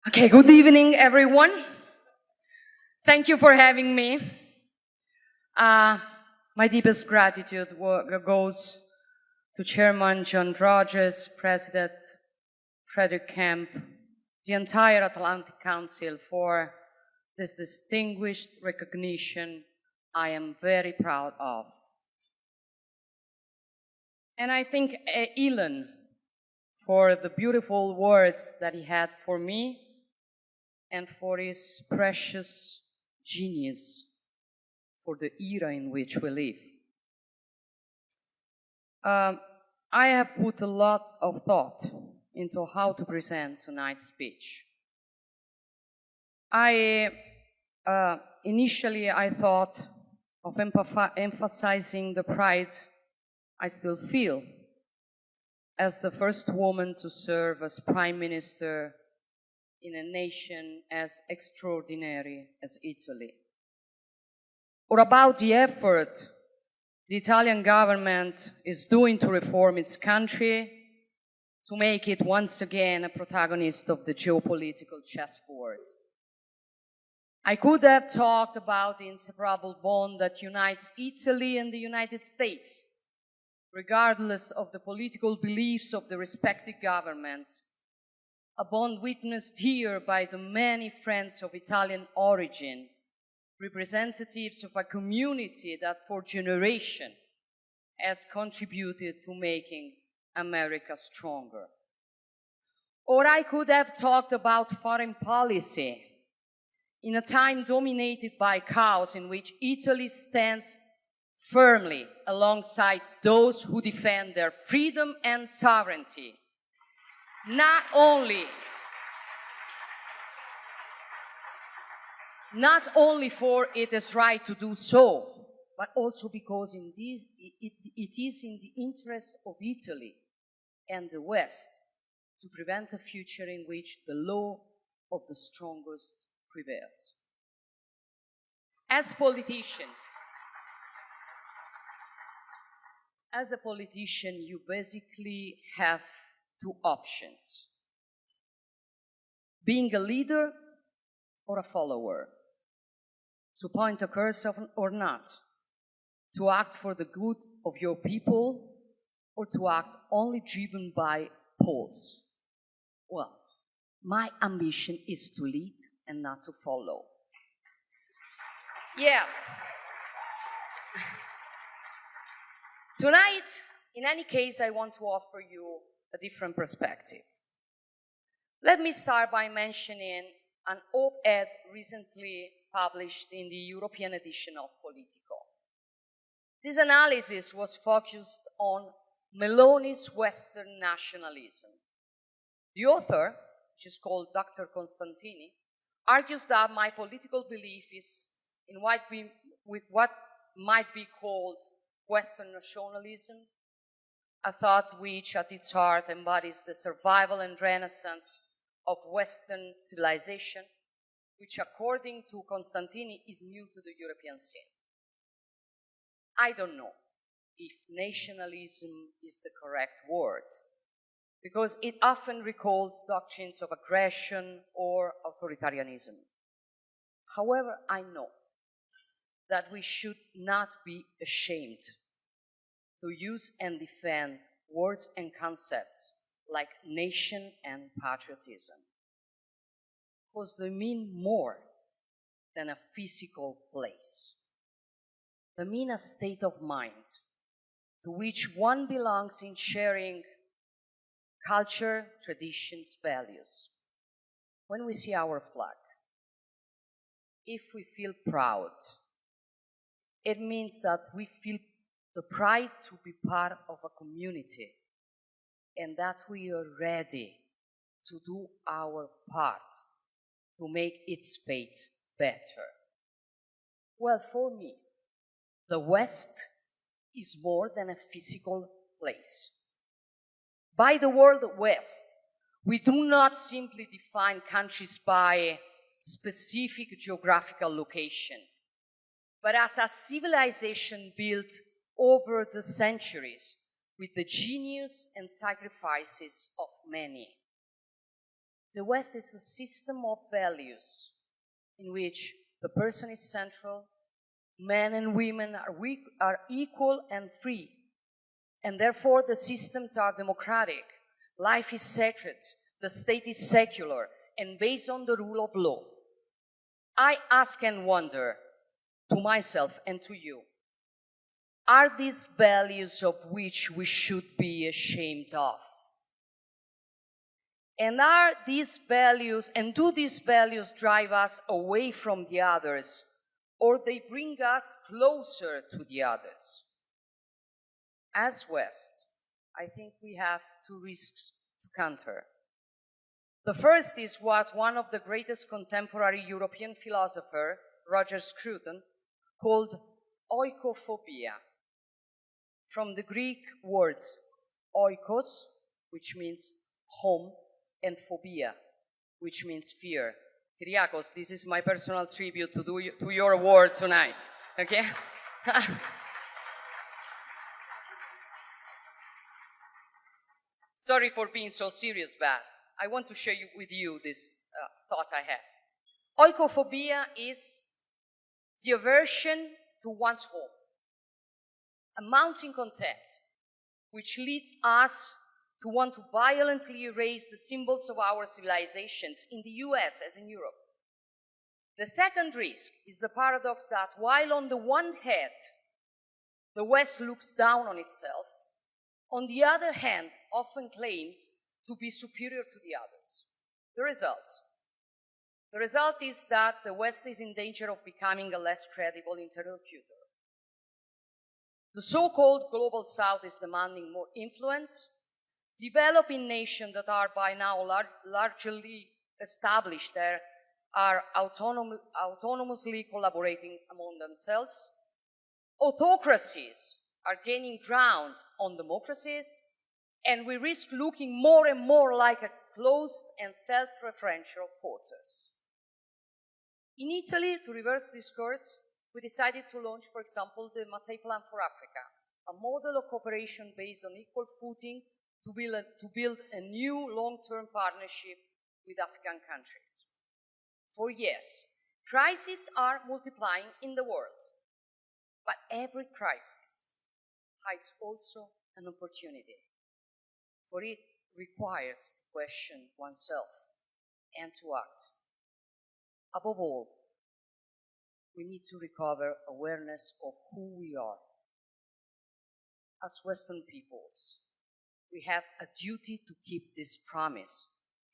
Okay, good evening, everyone. Thank you for having me. My deepest gratitude goes to Chairman John Rogers, President Frederick Kemp, the entire Atlantic Council for this distinguished recognition I am very proud of. And I thank Elon for the beautiful words that he had for me and for his precious genius for the era in which we live. I have put a lot of thought into how to present tonight's speech. Initially I thought of emphasizing the pride I still feel as the first woman to serve as Prime Minister in a nation as extraordinary as Italy, or about the effort the Italian government is doing to reform its country to make it once again a protagonist of the geopolitical chessboard. I could have talked about the inseparable bond that unites Italy and the United States, regardless of the political beliefs of the respective governments, a bond witnessed here by the many friends of Italian origin, representatives of a community that for generations has contributed to making America stronger. Or I could have talked about foreign policy in a time dominated by chaos in which Italy stands firmly alongside those who defend their freedom and sovereignty, not only for it is right to do so, but also because it is in the interest of Italy and the West to prevent a future in which the law of the strongest prevails. As a politician, you basically have two options: being a leader or a follower, to point a cursor or not, to act for the good of your people or to act only driven by polls. Well, my ambition is to lead and not to follow. Yeah. Tonight, in any case, I want to offer you a different perspective. Let me start by mentioning an op-ed recently published in the European edition of Politico. This analysis was focused on Meloni's Western nationalism. The author, which is called Dr. Costantini, argues that my political belief is in what might be called Western nationalism, a thought which at its heart embodies the survival and renaissance of Western civilization, which according to Costantini is new to the European scene. I don't know if nationalism is the correct word, because it often recalls doctrines of aggression or authoritarianism. However, I know that we should not be ashamed to use and defend words and concepts like nation and patriotism, because they mean more than a physical place. They mean a state of mind to which one belongs in sharing culture, traditions, values. When we see our flag, if we feel proud, it means that we feel the pride to be part of a community and that we are ready to do our part to make its fate better. Well, for me, the West is more than a physical place. By the word West, we do not simply define countries by specific geographical location, but as a civilization built over the centuries with the genius and sacrifices of many. The West is a system of values in which the person is central, men and women are equal and free, and therefore the systems are democratic. Life is sacred, the state is secular, and based on the rule of law. I ask and wonder to myself and to you, are these values of which we should be ashamed of? And are these values, and do these values drive us away from the others, or they bring us closer to the others? As West, I think we have two risks to counter. The first is what one of the greatest contemporary European philosophers, Roger Scruton, called oikophobia, from the Greek words oikos, which means home, and phobia, which means fear. Kyriakos, this is my personal tribute to your award tonight, okay? Sorry for being so serious, but I want to share with you this thought I had. Oikophobia is the aversion to one's home, a mounting contempt, which leads us to want to violently erase the symbols of our civilizations in the US as in Europe. The second risk is the paradox that while on the one hand, the West looks down on itself, on the other hand, often claims to be superior to the others. The result is that the West is in danger of becoming a less credible interlocutor. The so-called Global South is demanding more influence. Developing nations that are by now largely established there are autonomously collaborating among themselves. Autocracies are gaining ground on democracies, and we risk looking more and more like a closed and self-referential fortress. In Italy, to reverse this course, we decided to launch, for example, the Mattei Plan for Africa, a model of cooperation based on equal footing to build a new long-term partnership with African countries. For yes, crises are multiplying in the world, but every crisis hides also an opportunity. For it requires to question oneself and to act. Above all, we need to recover awareness of who we are. As Western peoples, we have a duty to keep this promise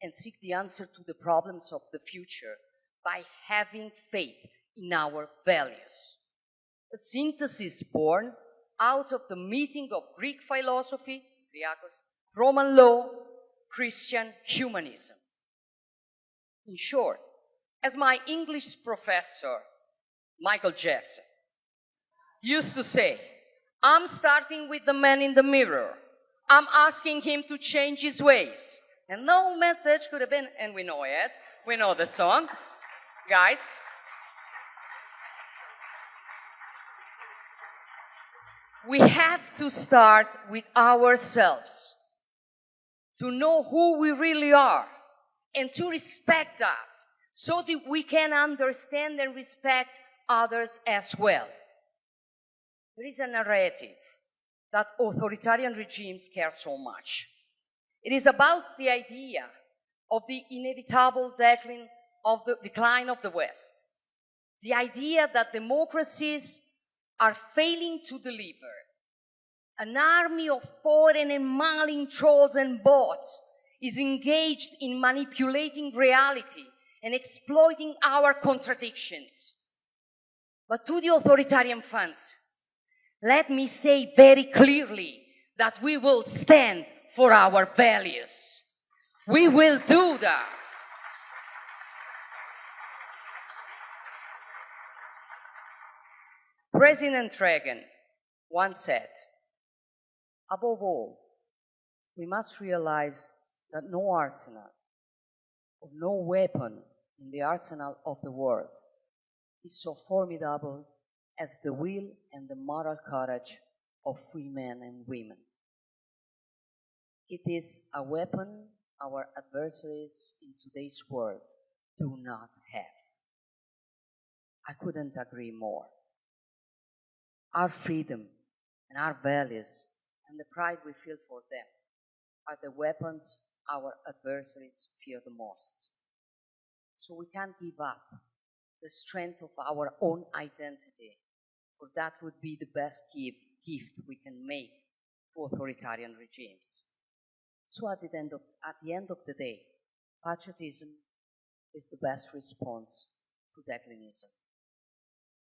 and seek the answer to the problems of the future by having faith in our values. A synthesis born out of the meeting of Greek philosophy, Kyriakos, Roman law, Christian humanism. In short, as my English professor, Michael Jackson, used to say, I'm starting with the man in the mirror. I'm asking him to change his ways. And no message could have been, and we know it, we know the song, guys. We have to start with ourselves, to know who we really are, and to respect that, so that we can understand and respect others as well. There is a narrative that authoritarian regimes care so much. It is about the idea of the inevitable decline of the West, the idea that democracies are failing to deliver. An army of foreign and malign trolls and bots is engaged in manipulating reality and exploiting our contradictions. But to the authoritarian funds, let me say very clearly that we will stand for our values. We will do that. President Reagan once said, above all, we must realize that no arsenal or no weapon in the arsenal of the world is so formidable as the will and the moral courage of free men and women. It is a weapon our adversaries in today's world do not have. I couldn't agree more. Our freedom and our values and the pride we feel for them are the weapons our adversaries fear the most. So we can't give up the strength of our own identity, for that would be the best gift we can make to authoritarian regimes. So at the end of the day, patriotism is the best response to declinism.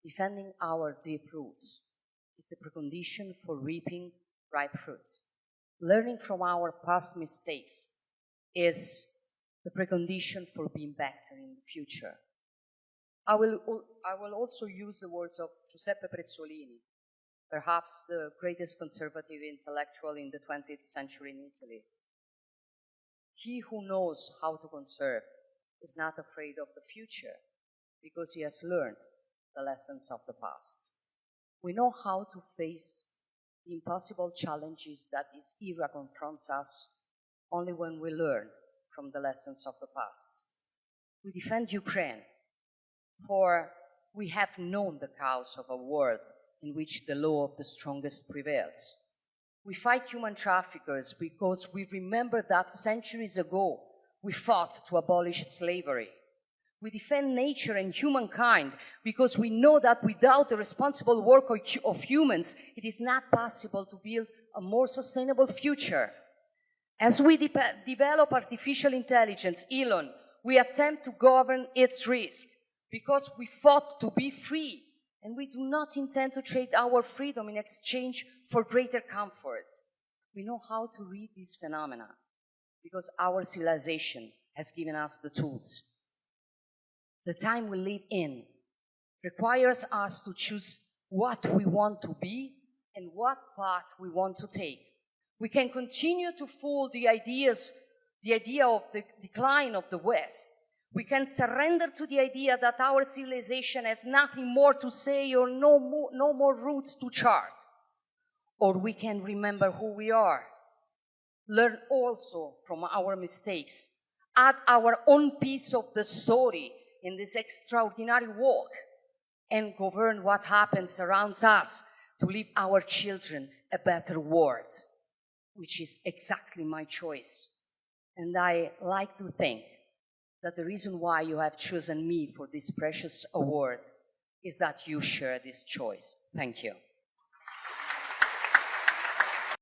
Defending our deep roots is the precondition for reaping ripe fruit. Learning from our past mistakes is the precondition for being better in the future. I will also use the words of Giuseppe Prezzolini, perhaps the greatest conservative intellectual in the 20th century in Italy. He who knows how to conserve is not afraid of the future because he has learned the lessons of the past. We know how to face the impossible challenges that this era confronts us only when we learn from the lessons of the past. We defend Ukraine, for we have known the chaos of a world in which the law of the strongest prevails. We fight human traffickers because we remember that centuries ago we fought to abolish slavery. We defend nature and humankind because we know that without the responsible work of humans, it is not possible to build a more sustainable future. As we develop artificial intelligence, Elon, we attempt to govern its risk because we fought to be free, and we do not intend to trade our freedom in exchange for greater comfort. We know how to read these phenomena because our civilization has given us the tools. The time we live in requires us to choose what we want to be and what path we want to take. We can continue to fool the idea of the decline of the West. We can surrender to the idea that our civilization has nothing more to say or no more routes to chart. Or we can remember who we are, learn also from our mistakes, add our own piece of the story in this extraordinary walk, and govern what happens around us to leave our children a better world, which is exactly my choice. And I like to think that the reason why you have chosen me for this precious award is that you share this choice. Thank you.